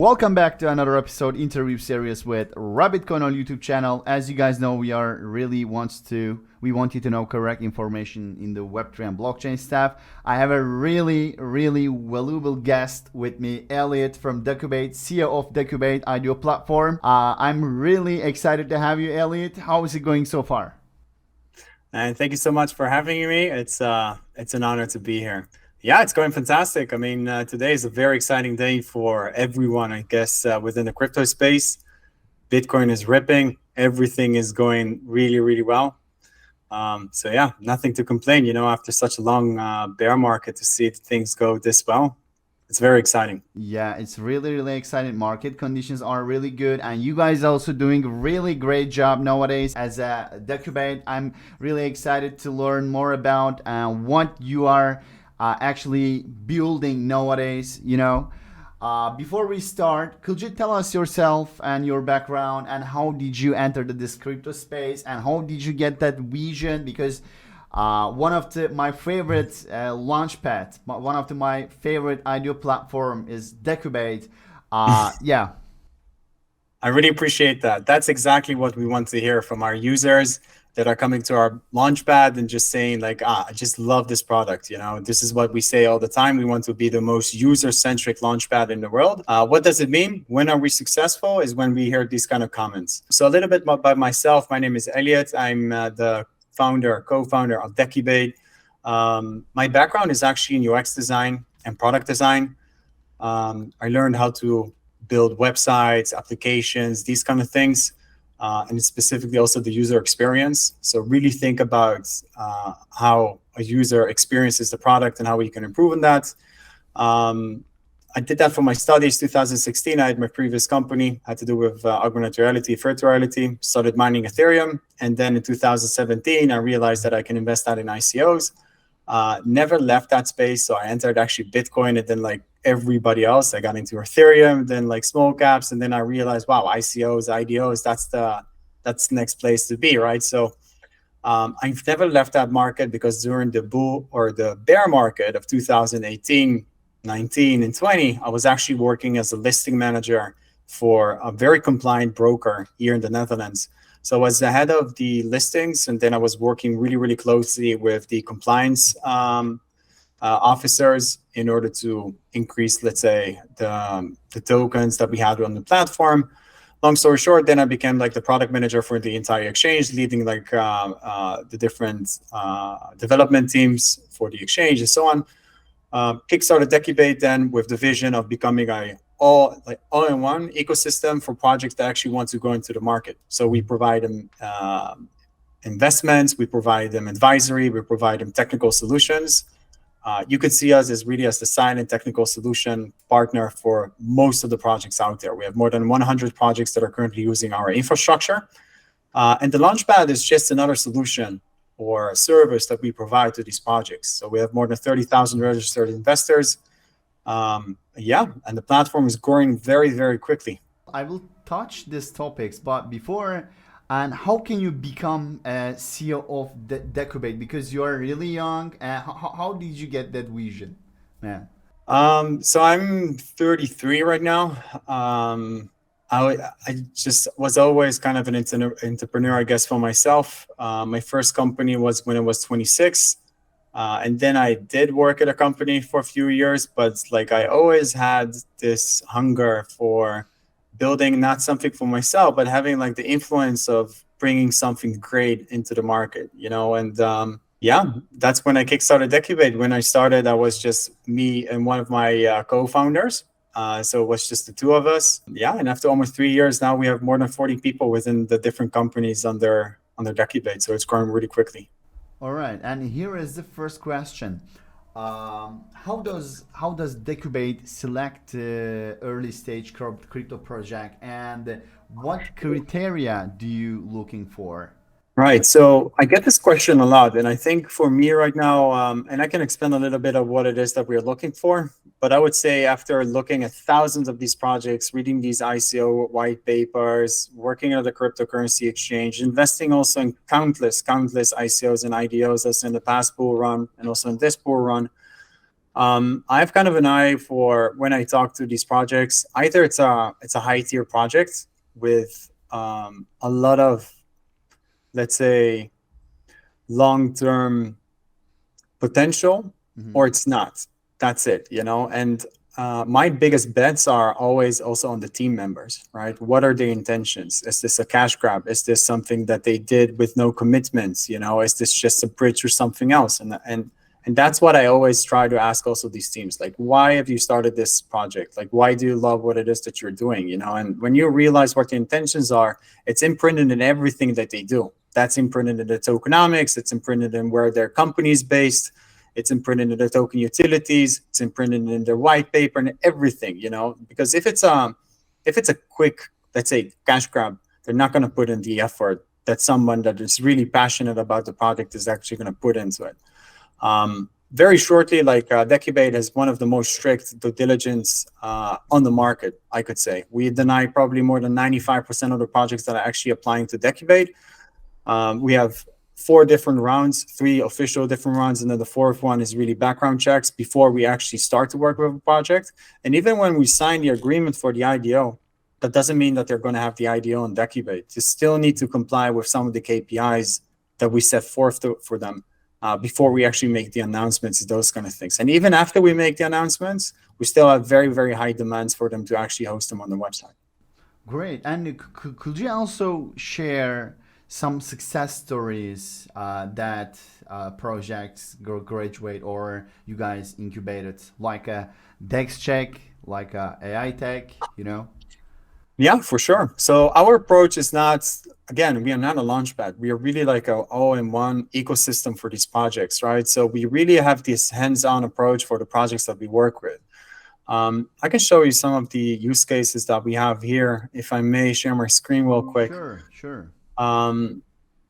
Welcome back to another episode interview series with Rabbitcoinhole YouTube channel. As you guys know, we want you to know correct information in the Web3 and blockchain stuff. I have a really valuable guest with me, Elliot from Decubate, CEO of Decubate audio platform. I'm really excited to have you, Elliot. How is it going so far? And thank you so much for having me. It's an honor to be here. Yeah, it's going fantastic. I mean, today is a very exciting day for everyone, I guess, within the crypto space. Bitcoin is ripping. Everything is going really well. So yeah, nothing to complain. You know, after such a long bear market, to see things go this well, it's very exciting. Yeah, it's really exciting. Market conditions are really good, and you guys are also doing a really great job nowadays as a Decubate. I'm really excited to learn more about what you are actually building nowadays. Before we start, could you tell us yourself and your background and how did you enter this crypto space and how did you get that vision? Because one of my favorite launchpad, one of my favorite audio platform is Decubate. Yeah. I really appreciate that. That's exactly what we want to hear from our users that are coming to our launchpad and just saying like, I just love this product. You know, this is what we say all the time. We want to be the most user-centric launchpad in the world. What does it mean? When are we successful is when we hear these kind of comments. So a little bit about myself. My name is Elliot. I'm the co-founder of Decubate. My background is actually in UX design and product design. I learned how to build websites, applications, these kind of things. And specifically also the user experience. So really think about how a user experiences the product and how we can improve on that. I did that for my studies. 2016, I had my previous company, had to do with augmented reality, virtual reality, started mining Ethereum. And then in 2017, I realized that I can invest that in ICOs. Never left that space. So I entered actually Bitcoin and then like everybody else, I got into Ethereum, then like small caps. And then I realized, wow, ICOs, IDOs, that's the next place to be, right? So I've never left that market because during the bull or the bear market of 2018, 19 and 20, I was actually working as a listing manager for a very compliant broker here in the Netherlands. So I was the head of the listings, and then I was working really closely with the compliance officers in order to increase, let's say, the tokens that we had on the platform. Long story short, then I became like the product manager for the entire exchange, leading like the different development teams for the exchange and so on. Kickstarted Decubate then with the vision of becoming a all-in-one ecosystem for projects that actually want to go into the market. So we provide them investments, we provide them advisory, we provide them technical solutions. You could see us as really as the silent technical solution partner for most of the projects out there. We have more than 100 projects that are currently using our infrastructure. And the Launchpad is just another solution or a service that we provide to these projects. So we have more than 30,000 registered investors. And the platform is growing very quickly. I will touch these topics, but before, and how can you become a CEO of Decubate? Because you are really young. How did you get that vision, man? So I'm 33 right now. I just was always kind of an entrepreneur, I guess, for myself. My first company was when I was 26. And then I did work at a company for a few years, but like I always had this hunger for building not something for myself, but having like the influence of bringing something great into the market, you know? And that's when I kickstarted Decubate. When I started, I was just me and one of my co-founders. So it was just the two of us. Yeah, and after almost 3 years now, we have more than 40 people within the different companies under Decubate. So it's growing really quickly. All right, and here is the first question. How does Decubate select early stage crypto project, and what criteria do you looking for? Right. So I get this question a lot. And I think for me right now, and I can expand a little bit of what it is that we're looking for. But I would say after looking at thousands of these projects, reading these ICO white papers, working at the cryptocurrency exchange, investing also in countless ICOs and IDOs as in the past bull run and also in this bull run, I have kind of an eye for when I talk to these projects. Either it's a high tier project with a lot of, let's say, long term potential, or it's not. That's it, And my biggest bets are always also on the team members, right? What are their intentions? Is this a cash grab? Is this something that they did with no commitments? Is this just a bridge or something else? And that's what I always try to ask also these teams, like, why have you started this project? Like, why do you love what it is that you're doing? And when you realize what the intentions are, it's imprinted in everything that they do. That's imprinted in the tokenomics. It's imprinted in where their company is based. It's imprinted in the token utilities. It's imprinted in their white paper and everything, because if it's a quick, let's say, cash grab, they're not going to put in the effort that someone that is really passionate about the project is actually going to put into it. Very shortly, like Decubate has one of the most strict due diligence on the market, I could say. We deny probably more than 95% of the projects that are actually applying to Decubate. We have 4 different rounds, 3 official different rounds, and then the 4th one is really background checks before we actually start to work with a project. And even when we sign the agreement for the IDO, that doesn't mean that they're going to have the IDO on Decubate. You still need to comply with some of the KPIs that we set forth for them before we actually make the announcements, those kind of things. And even after we make the announcements, we still have very, very high demands for them to actually host them on the website. Great. And could you also share some success stories that projects graduate or you guys incubated, like a Dex check, like a AI tech, Yeah, for sure. So our approach is not, again, we are not a launchpad. We are really like a all-in-one ecosystem for these projects, right? So we really have this hands-on approach for the projects that we work with. I can show you some of the use cases that we have here, if I may share my screen real quick. Sure.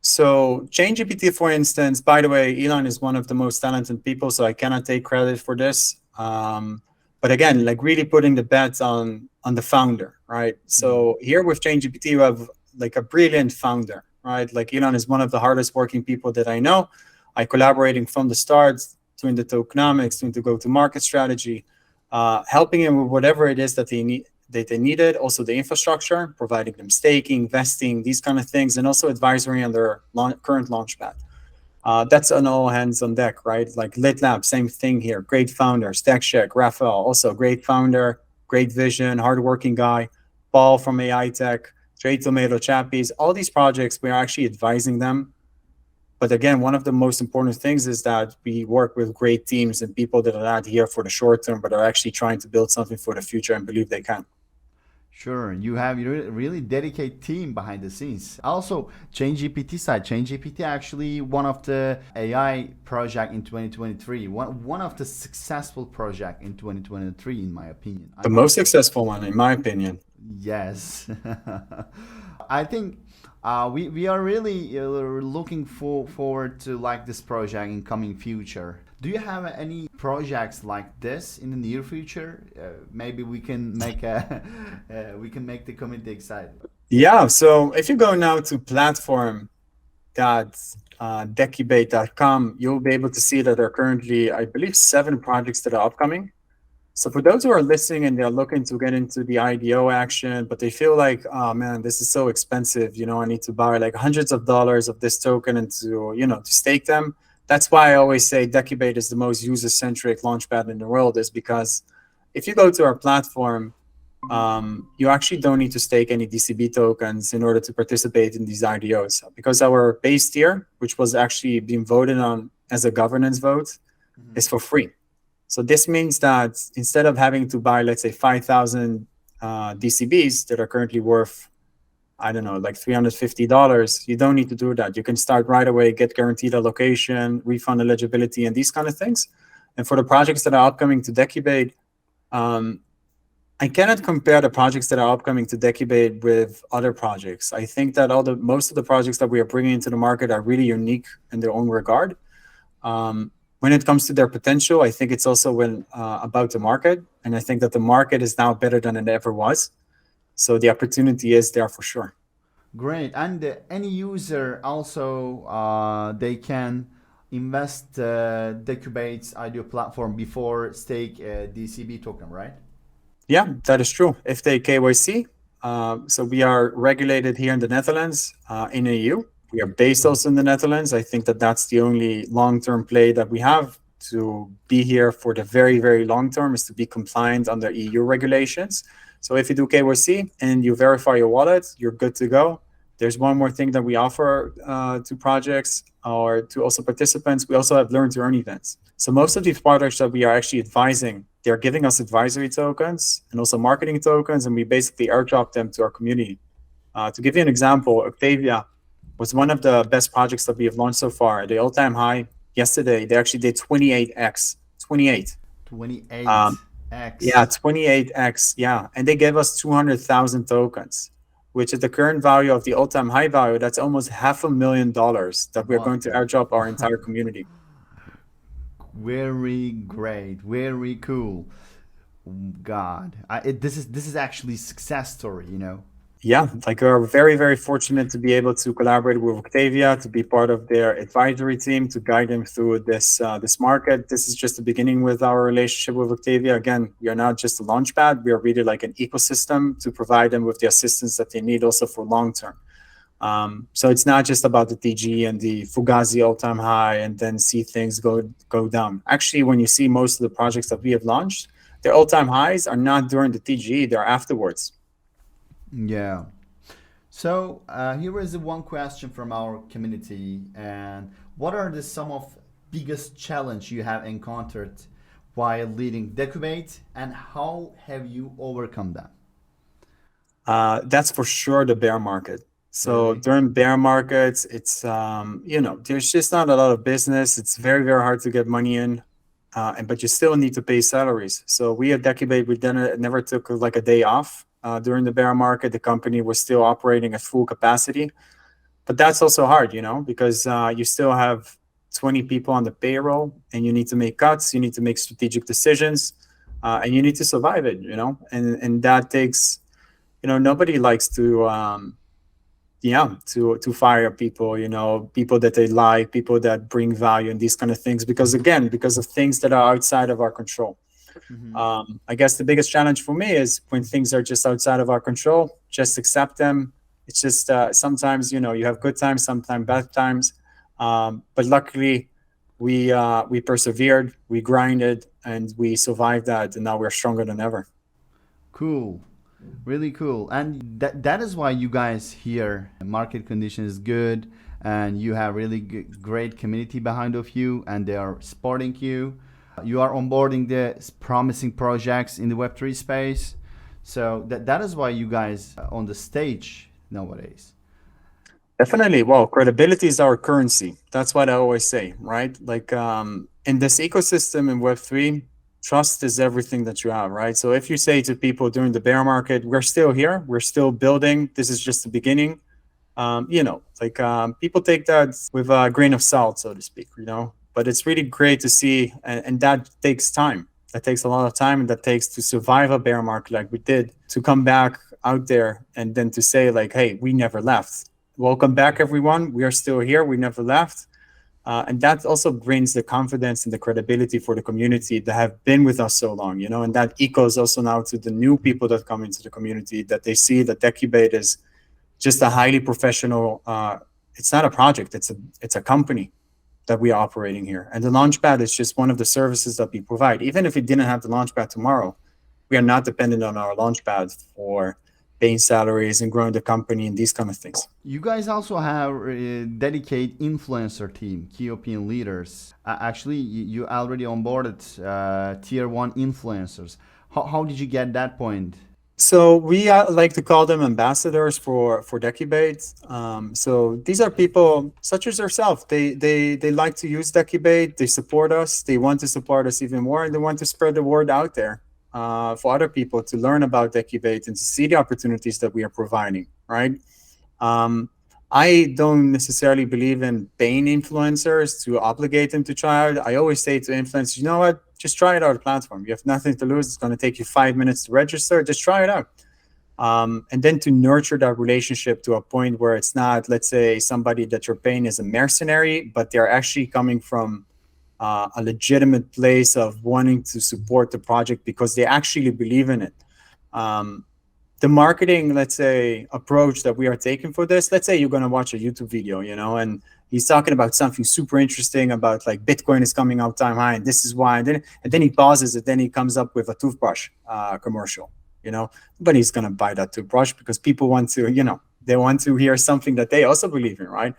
So ChainGPT, for instance, by the way, Elon is one of the most talented people, so I cannot take credit for this. But again, like really putting the bet on the founder, right? So here with ChainGPT, you have like a brilliant founder, right? Like Elon is one of the hardest working people that I know. I collaborating from the start, doing the tokenomics, doing the go-to-market strategy, helping him with whatever it is that they need. That they needed, also the infrastructure, providing them staking, vesting, these kind of things, and also advisory on their current launchpad. That's an all hands on deck, right? Like LitLab, same thing here. Great founder, StackCheck, Raphael, also great founder, great vision, hardworking guy. Paul from AI Tech, Trade Tomato Chappies, all these projects, we are actually advising them. But again, one of the most important things is that we work with great teams and people that are not here for the short term, but are actually trying to build something for the future and believe they can. Sure, you have a really dedicated team behind the scenes. Also, ChainGPT side. ChainGPT actually one of the AI project in 2023. One of the successful project in 2023, in my opinion. The most successful one, in my opinion. Yes, I think we are really looking forward to like this project in coming future. Do you have any projects like this in the near future? Maybe we can make the community excited. Yeah. So if you go now to platform.decubate.com, you'll be able to see that there are currently, I believe, 7 projects that are upcoming. So for those who are listening and they're looking to get into the IDO action, but they feel like, oh man, this is so expensive. I need to buy like hundreds of dollars of this token and to stake them. That's why I always say Decubate is the most user-centric launchpad in the world, is because if you go to our platform, you actually don't need to stake any DCB tokens in order to participate in these IDOs, because our base tier, which was actually being voted on as a governance vote, is for free. So this means that instead of having to buy, let's say, 5,000 DCBs that are currently worth, I don't know, like $350, you don't need to do that. You can start right away, get guaranteed allocation, refund eligibility, and these kind of things. And for the projects that are upcoming to Decubate, I cannot compare the projects that are upcoming to Decubate with other projects. I think that most of the projects that we are bringing into the market are really unique in their own regard. When it comes to their potential, I think it's also about the market. And I think that the market is now better than it ever was. So the opportunity is there for sure. Great. And any user also, they can invest Decubate's IDO platform before stake DCB token, right? Yeah, that is true. If they KYC, so we are regulated here in the Netherlands, in EU. We are based also in the Netherlands. I think that that's the only long-term play that we have to be here for the very, very long term, is to be compliant under EU regulations. So if you do KYC and you verify your wallet, you're good to go. There's one more thing that we offer to projects or to also participants. We also have learn to earn events. So most of these projects that we are actually advising, they're giving us advisory tokens and also marketing tokens, and we basically airdrop them to our community. To give you an example, Octavia was one of the best projects that we have launched so far. The all-time high yesterday, they actually did 28x, 28. 28x. Yeah, 28x, yeah. And they gave us 200,000 tokens, which is the current value of the all-time high value. That's almost $500,000 that we're going to airdrop our entire community. Very great, very cool. God, this is actually a success story, you know. Yeah, like we're very, very fortunate to be able to collaborate with Octavia, to be part of their advisory team, to guide them through this this market. This is just the beginning with our relationship with Octavia. Again, we are not just a launchpad. We are really like an ecosystem to provide them with the assistance that they need also for long term. So it's not just about the TG and the Fugazi all-time high and then see things go down. Actually, when you see most of the projects that we have launched, their all-time highs are not during the TG, they're afterwards. Yeah. So here is one question from our community, and what are some of biggest challenge you have encountered while leading Decubate, and how have you overcome them? That's for sure the bear market. So during bear markets, it's there's just not a lot of business. It's very, very hard to get money in, but you still need to pay salaries. So we at Decubate, we never took like a day off. During the bear market, the company was still operating at full capacity, but that's also hard, because you still have 20 people on the payroll, and you need to make cuts, you need to make strategic decisions, and you need to survive it, and that takes, nobody likes to fire people, people that they like, people that bring value and these kind of things, because of things that are outside of our control. Mm-hmm. I guess the biggest challenge for me is when things are just outside of our control, just accept them. It's just sometimes, you have good times, sometimes bad times. But luckily, we persevered, we grinded, and we survived that. And now we're stronger than ever. Cool. Really cool. And that is why you guys here, market condition is good, and you have really great community behind of you, and they are supporting you. You are onboarding the promising projects in the Web3 space. So that is why you guys are on the stage nowadays. Definitely. Well, credibility is our currency. That's what I always say, right? Like in this ecosystem in Web3, trust is everything that you have, right? So if you say to people during the bear market, we're still here, we're still building, this is just the beginning, people take that with a grain of salt, so to speak, But it's really great to see, and that takes time. That takes a lot of time, and that takes to survive a bear market like we did, to come back out there and then to say like, hey, we never left. Welcome back, everyone. We are still here. We never left. And that also brings the confidence and the credibility for the community that have been with us so long, and that echoes also now to the new people that come into the community, that they see that Decubate is just a highly professional, it's not a project, it's a company that we are operating here. And the Launchpad is just one of the services that we provide. Even if we didn't have the Launchpad tomorrow, we are not dependent on our Launchpad for paying salaries and growing the company and these kind of things. You guys also have a dedicated influencer team, key opinion leaders. Actually, you already onboarded tier 1 influencers. How did you get that point? So we like to call them ambassadors for Decubate. So these are people such as yourself. They like to use Decubate. They support us. They want to support us even more, and they want to spread the word out there for other people to learn about Decubate and to see the opportunities that we are providing. Right? I don't necessarily believe in paying influencers to obligate them to try out. I always say to influencers, you know what? Just try it out on the platform. You have nothing to lose. It's going to take you 5 minutes to register. Just try it out. And then to nurture that relationship to a point where it's not, let's say, somebody that you're paying as a mercenary, but they're actually coming from a legitimate place of wanting to support the project because they actually believe in it. The marketing, let's say, approach that we are taking for this, let's say you're going to watch a YouTube video, and he's talking about something super interesting about like Bitcoin is coming out time high and this is why, and then he pauses and then he comes up with a toothbrush commercial. Nobody's going to buy that toothbrush because people want to, they want to hear something that they also believe in, right?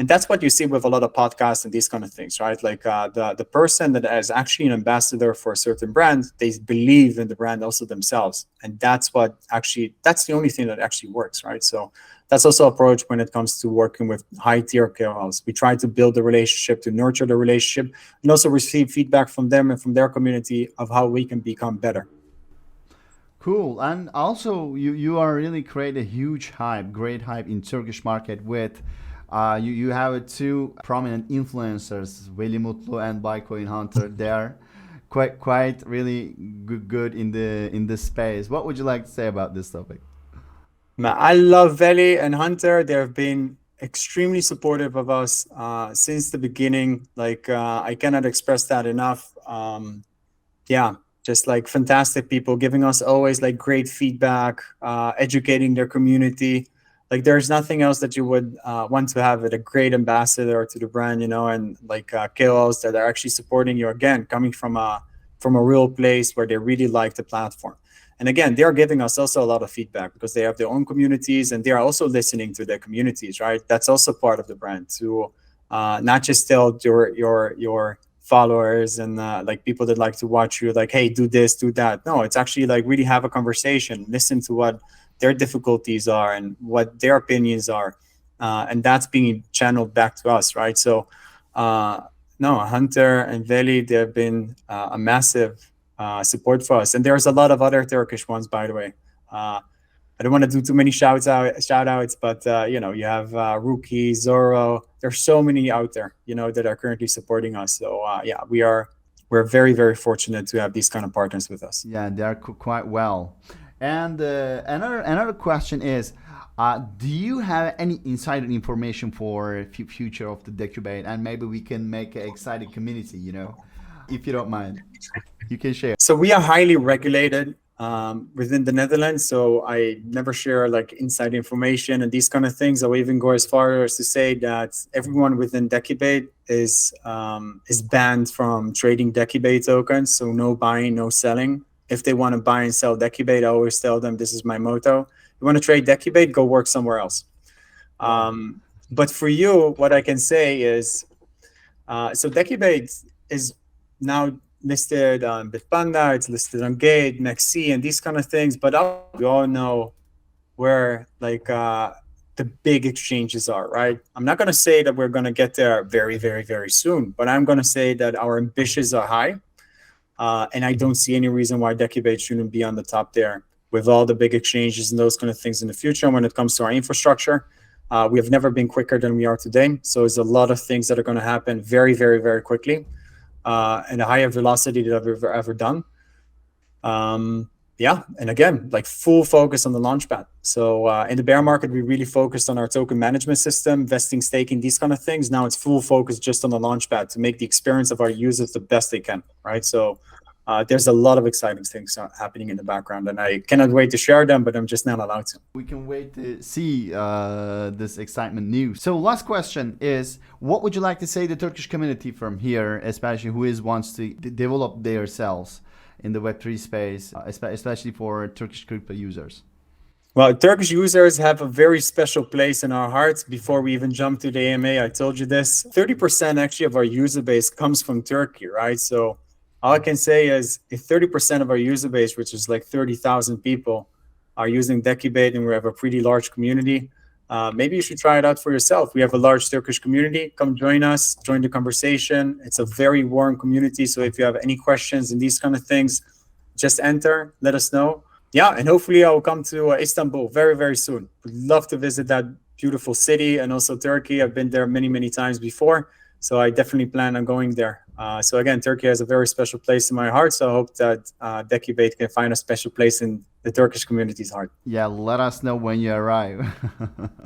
And that's what you see with a lot of podcasts and these kind of things, right? Like the person that is actually an ambassador for a certain brand, they believe in the brand also themselves. And that's the only thing that actually works, right? So that's also approach when it comes to working with high tier KOLs. We try to build the relationship, to nurture the relationship, and also receive feedback from them and from their community of how we can become better. Cool. And also you are really create a huge hype, great hype in Turkish market with you have two prominent influencers, Veli Mutlu and Bitcoin Hunter. They are quite really good in the space. What would you like to say about this topic? I love Veli and Hunter. They have been extremely supportive of us since the beginning. Like I cannot express that enough. Just like fantastic people giving us always like great feedback, educating their community. Like there's nothing else that you would want to have at a great ambassador to the brand, and like KOLs that are actually supporting you, again, coming from a real place where they really like the platform. And again, they are giving us also a lot of feedback because they have their own communities and they are also listening to their communities, right? That's also part of the brand to not just tell your followers and like people that like to watch you like, hey, do this, do that. No, it's actually like really have a conversation, listen to what their difficulties are and what their opinions are. And that's being channeled back to us, right? So Hunter and Veli, they've been a massive support for us. And there's a lot of other Turkish ones, by the way. I don't want to do too many shout outs, but you have Ruki, Zoro. There's so many out there, that are currently supporting us. So we're very, very fortunate to have these kind of partners with us. Yeah, they are quite well. And another question is, do you have any insider information for future of the Decubate? And maybe we can make an exciting community, if you don't mind, you can share. So we are highly regulated within the Netherlands. So I never share like inside information and these kind of things. I will even go as far as to say that everyone within Decubate is banned from trading Decubate tokens. So no buying, no selling. If they want to buy and sell Decubate, I always tell them this is my motto. You want to trade Decubate, go work somewhere else. But for you, what I can say is, so Decubate is now listed on Bitpanda, it's listed on Gate, Nexi, and these kind of things. But we all know where like the big exchanges are, right? I'm not going to say that we're going to get there very, very, very soon, but I'm going to say that our ambitions are high. And I don't see any reason why Decubate shouldn't be on the top there with all the big exchanges and those kind of things in the future. When it comes to our infrastructure, we have never been quicker than we are today. So there's a lot of things that are going to happen very, very, very quickly and a higher velocity that I've ever done. And again, like full focus on the launchpad. So in the bear market, we really focused on our token management system, vesting, staking, these kind of things. Now it's full focus just on the launchpad to make the experience of our users the best they can, right? So there's a lot of exciting things happening in the background, and I cannot wait to share them, but I'm just not allowed to. We can wait to see this excitement news. So last question is, what would you like to say to the Turkish community from here, especially who wants to develop themselves in the Web3 space, especially for Turkish crypto users? Well, Turkish users have a very special place in our hearts. Before we even jump to the AMA, I told you this. 30% actually of our user base comes from Turkey, right? So all I can say is if 30% of our user base, which is like 30,000 people, are using Decubate and we have a pretty large community, maybe you should try it out for yourself. We have a large Turkish community. Come join us, join the conversation. It's a very warm community. So if you have any questions and these kind of things, just enter, let us know. Yeah, and hopefully I will come to Istanbul very, very soon. Would love to visit that beautiful city and also Turkey. I've been there many, many times before. So I definitely plan on going there So again, Turkey has a very special place in my heart. So I hope that Decubate can find a special place in the Turkish community's heart. Yeah, let us know when you arrive.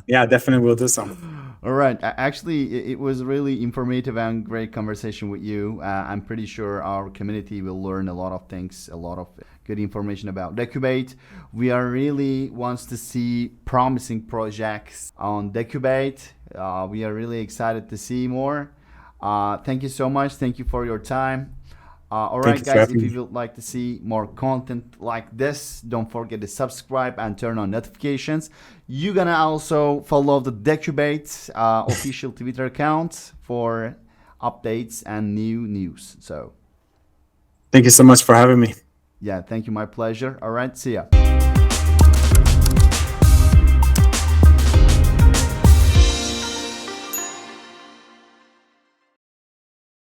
Yeah, definitely will do so. All right. Actually, it was really informative and great conversation with you. I'm pretty sure our community will learn a lot of things, a lot of good information about Decubate. We are really wants to see promising projects on Decubate. We are really excited to see more. Thank you so much. Thank you for your time. All right, you for guys, if having you me. would like to see more content like this, don't forget to subscribe and turn on notifications. You're gonna also follow the Decubate official Twitter account for updates and new news. So, Thank you so much for having me. yeah, thank you. My pleasure. All right, see ya.